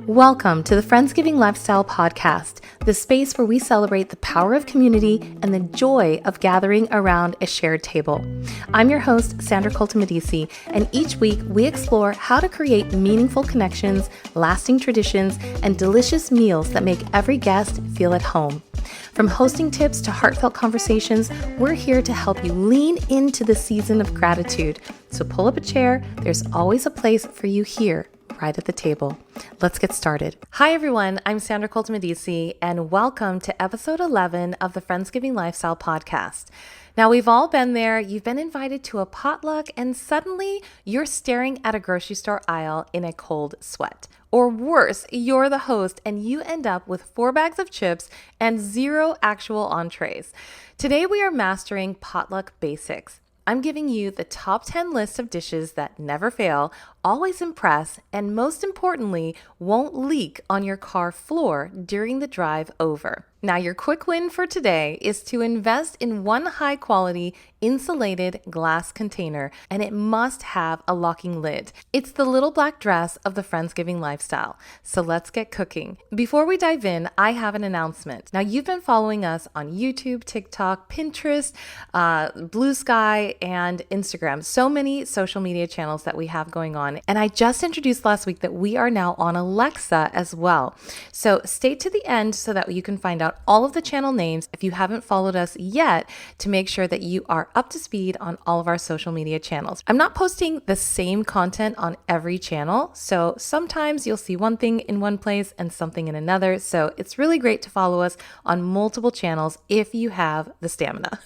Welcome to the Friendsgiving Lifestyle podcast, the space where we celebrate the power of community and the joy of gathering around a shared table. I'm your host, Sandra Colton-Medici, and each week we explore how to create meaningful connections, lasting traditions, and delicious meals that make every guest feel at home. From hosting tips to heartfelt conversations, we're here to help you lean into the season of gratitude. So pull up a chair, there's always a place for you here, right at the table. Let's get started. Hi everyone, I'm Sandra Colton-Medici, and welcome to episode 11 of the Friendsgiving Lifestyle podcast. Now, we've all been there. You've been invited to a potluck and suddenly you're staring at a grocery store aisle in a cold sweat. Or worse, you're the host and you end up with 4 bags of chips and 0 actual entrees. Today we are mastering Potluck Basics. I'm giving you the top 10 list of dishes that never fail, always impress, and most importantly, won't leak on your car floor during the drive over. Now, your quick win for today is to invest in one high-quality insulated glass container, and it must have a locking lid. It's the little black dress of the Friendsgiving lifestyle. So let's get cooking. Before we dive in, I have an announcement. Now, you've been following us on YouTube, TikTok, Pinterest, Blue Sky, and Instagram. So many social media channels that we have going on. And I just introduced last week that we are now on Alexa as well. So stay to the end so that you can find out all of the channel names if you haven't followed us yet, to make sure that you are up to speed on all of our social media channels. I'm not posting the same content on every channel, so sometimes you'll see one thing in one place and something in another. So it's really great to follow us on multiple channels if you have the stamina.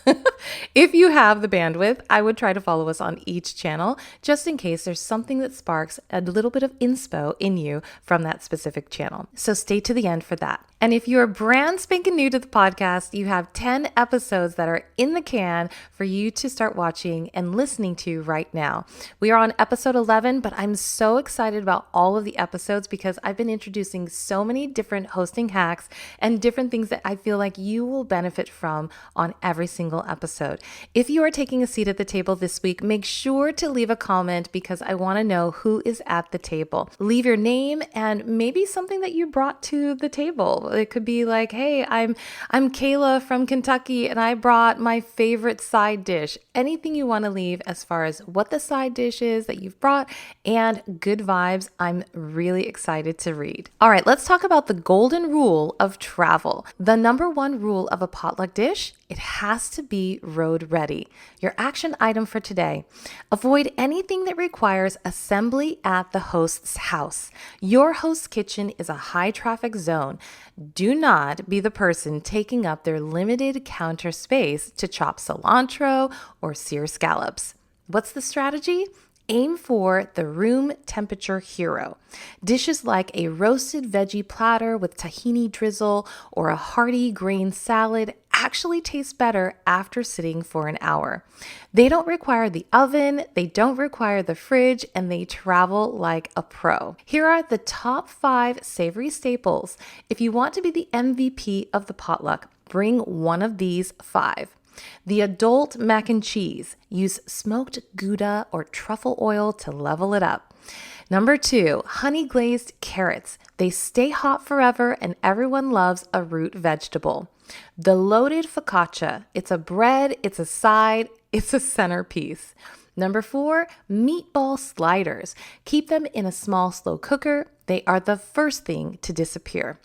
If you have the bandwidth, I would try to follow us on each channel just in case there's something that sparks a little bit of inspo in you from that specific channel. So stay to the end for that. And if you're brand spanking new to the podcast, you have 10 episodes that are in the can for you to start watching and listening to right now. We are on episode 11, but I'm so excited about all of the episodes because I've been introducing so many different hosting hacks and different things that I feel like you will benefit from on every single episode. If you are taking a seat at the table this week, make sure to leave a comment because I want to know who is at the table. Leave your name and maybe something that you brought to the table. It could be like, hey, I'm Kayla from Kentucky and I brought my favorite side dish. Anything you want to leave as far as what the side dish is that you've brought and good vibes, I'm really excited to read. All right, let's talk about the golden rule of travel. The number one rule of a potluck dish: it has to be road ready. Your action item for today: avoid anything that requires assembly at the host's house. Your host's kitchen is a high traffic zone. Do not be the person taking up their limited counter space to chop cilantro or sear scallops. What's the strategy? Aim for the room temperature hero. Dishes like a roasted veggie platter with tahini drizzle or a hearty grain salad actually taste better after sitting for an hour. They don't require the oven, they don't require the fridge, and they travel like a pro. Here are the top 5 savory staples. If you want to be the MVP of the potluck, bring one of these 5. The adult mac and cheese. Use smoked Gouda or truffle oil to level it up. Number 2, honey-glazed carrots. They stay hot forever and everyone loves a root vegetable. The loaded focaccia. It's a bread, it's a side, it's a centerpiece. Number 4, meatball sliders. Keep them in a small slow cooker. They are the first thing to disappear.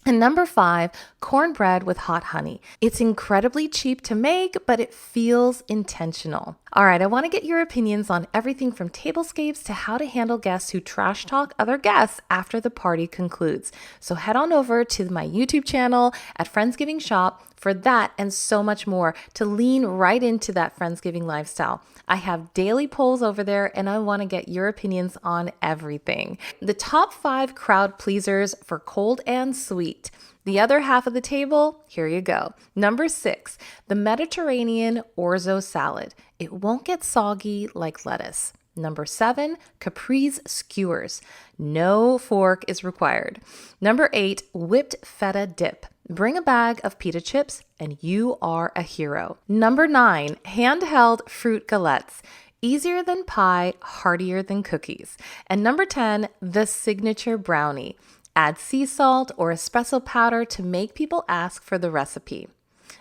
And number 5, cornbread with hot honey. It's incredibly cheap to make, but it feels intentional. All right, I want to get your opinions on everything from tablescapes to how to handle guests who trash talk other guests after the party concludes. So head on over to my YouTube channel at Friendsgiving Shop for that and so much more to lean right into that Friendsgiving lifestyle. I have daily polls over there and I want to get your opinions on everything. The top 5 crowd pleasers for cold and sweet. The other half of the table, here you go. Number 6, the Mediterranean orzo salad. It won't get soggy like lettuce. Number 7, caprese skewers. No fork is required. Number 8, whipped feta dip. Bring a bag of pita chips and you are a hero. Number 9, handheld fruit galettes. Easier than pie, heartier than cookies. And number 10, the signature brownie. Add sea salt or espresso powder to make people ask for the recipe.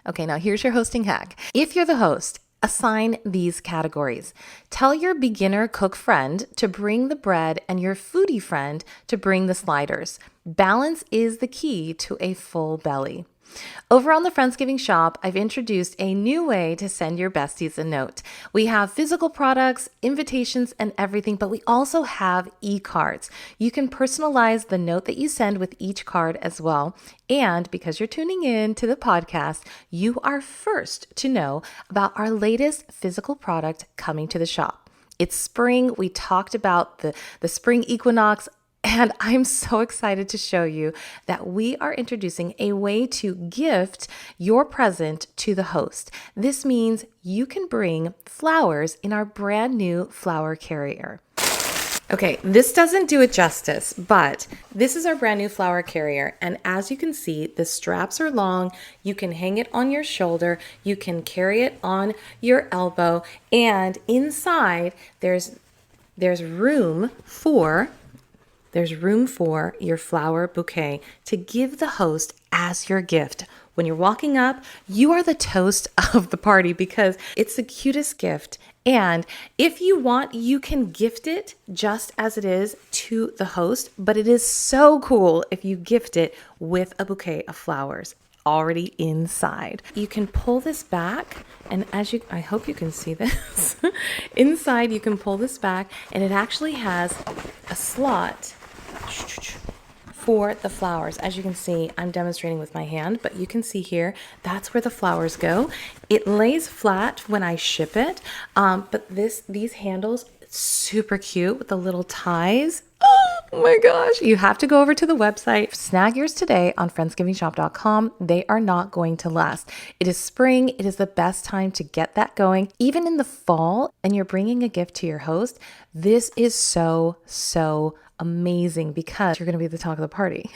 Okay, now here's your hosting hack. If you're the host, assign these categories. Tell your beginner cook friend to bring the bread and your foodie friend to bring the sliders. Balance is the key to a full belly. Over on the Friendsgiving shop, I've introduced a new way to send your besties a note. We have physical products, invitations, and everything, but we also have e-cards. You can personalize the note that you send with each card as well. And because you're tuning in to the podcast, you are first to know about our latest physical product coming to the shop. It's spring. We talked about the spring equinox. And I'm so excited to show you that we are introducing a way to gift your present to the host. This means you can bring flowers in our brand new flower carrier. Okay, this doesn't do it justice, but this is our brand new flower carrier. And as you can see, the straps are long. You can hang it on your shoulder. You can carry it on your elbow. And inside, there's room for your flower bouquet to give the host as your gift. When you're walking up, you are the toast of the party because it's the cutest gift. And if you want, you can gift it just as it is to the host, but it is so cool if you gift it with a bouquet of flowers already inside. You can pull this back, and I hope you can see this. Inside, you can pull this back, and it actually has a slot for the flowers. As you can see, I'm demonstrating with my hand, but you can see here, that's where the flowers go. It lays flat when I ship it, but these handles, super cute with the little ties. Oh my gosh. You have to go over to the website. Snag yours today on friendsgivingshop.com. They are not going to last. It is spring. It is the best time to get that going. Even in the fall, and you're bringing a gift to your host, this is so amazing because you're going to be the talk of the party.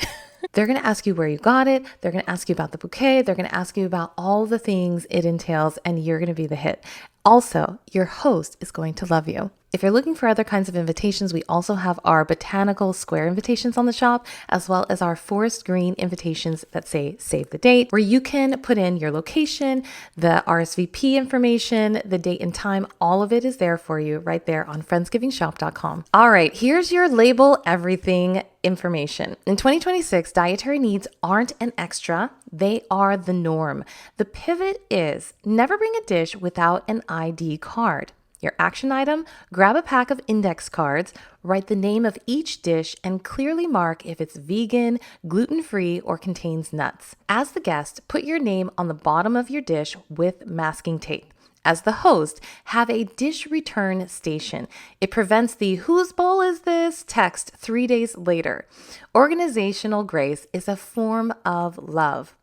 They're going to ask you where you got it. They're going to ask you about the bouquet. They're going to ask you about all the things it entails, and you're going to be the hit. Also, your host is going to love you. If you're looking for other kinds of invitations, we also have our botanical square invitations on the shop, as well as our forest green invitations that say save the date, where you can put in your location, the RSVP information, the date and time. All of it is there for you right there on friendsgivingshop.com. All right, here's your label everything information. In 2026, dietary needs aren't an extra. They are the norm. The pivot is never bring a dish without an ID card. Your action item, grab a pack of index cards, write the name of each dish, and clearly mark if it's vegan, gluten-free, or contains nuts. As the guest, put your name on the bottom of your dish with masking tape. As the host, have a dish return station. It prevents the "whose bowl is this?" text 3 days later. Organizational grace is a form of love.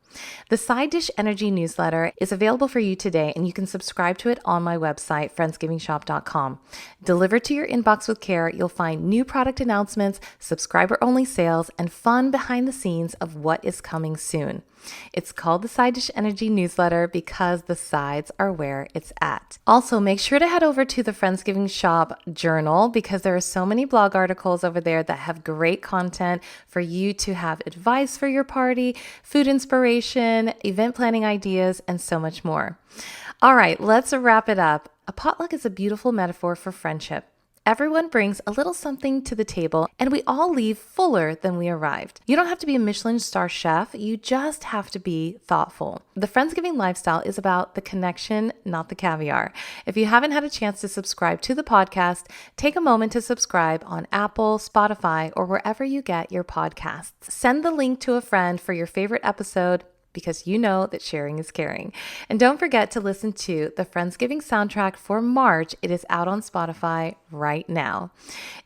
The Side Dish Energy newsletter is available for you today, and you can subscribe to it on my website, friendsgivingshop.com. Delivered to your inbox with care, you'll find new product announcements, subscriber-only sales, and fun behind the scenes of what is coming soon. It's called the Side Dish Energy newsletter because the sides are where it's at. Also, make sure to head over to the Friendsgiving Shop journal because there are so many blog articles over there that have great content for you to have advice for your party, food inspiration, event planning ideas, and so much more. All right, let's wrap it up. A potluck is a beautiful metaphor for friendship. Everyone brings a little something to the table, and we all leave fuller than we arrived. You don't have to be a Michelin star chef. You just have to be thoughtful. The Friendsgiving Lifestyle is about the connection, not the caviar. If you haven't had a chance to subscribe to the podcast, take a moment to subscribe on Apple, Spotify, or wherever you get your podcasts. Send the link to a friend for your favorite episode, because you know that sharing is caring. And don't forget to listen to the Friendsgiving soundtrack for March. It is out on Spotify right now.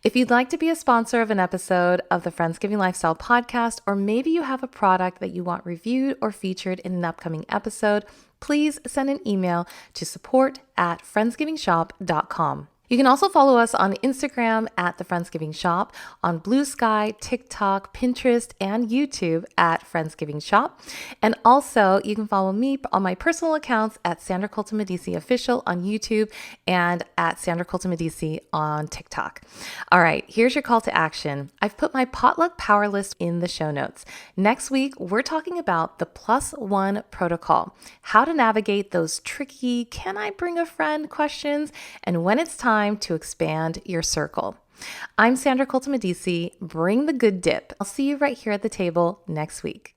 If you'd like to be a sponsor of an episode of the Friendsgiving Lifestyle podcast, or maybe you have a product that you want reviewed or featured in an upcoming episode, please send an email to support@friendsgivingshop.com. You can also follow us on Instagram at The Friendsgiving Shop, on Blue Sky, TikTok, Pinterest, and YouTube at Friendsgiving Shop. And also, you can follow me on my personal accounts at Sandra Colton Medici Official on YouTube and at Sandra Colton Medici on TikTok. All right, here's your call to action. I've put my potluck power list in the show notes. Next week, we're talking about the +1 protocol, how to navigate those tricky, can I bring a friend questions, and when it's time to expand your circle. I'm Sandra Colton Medici. Bring the good dip. I'll see you right here at the table next week.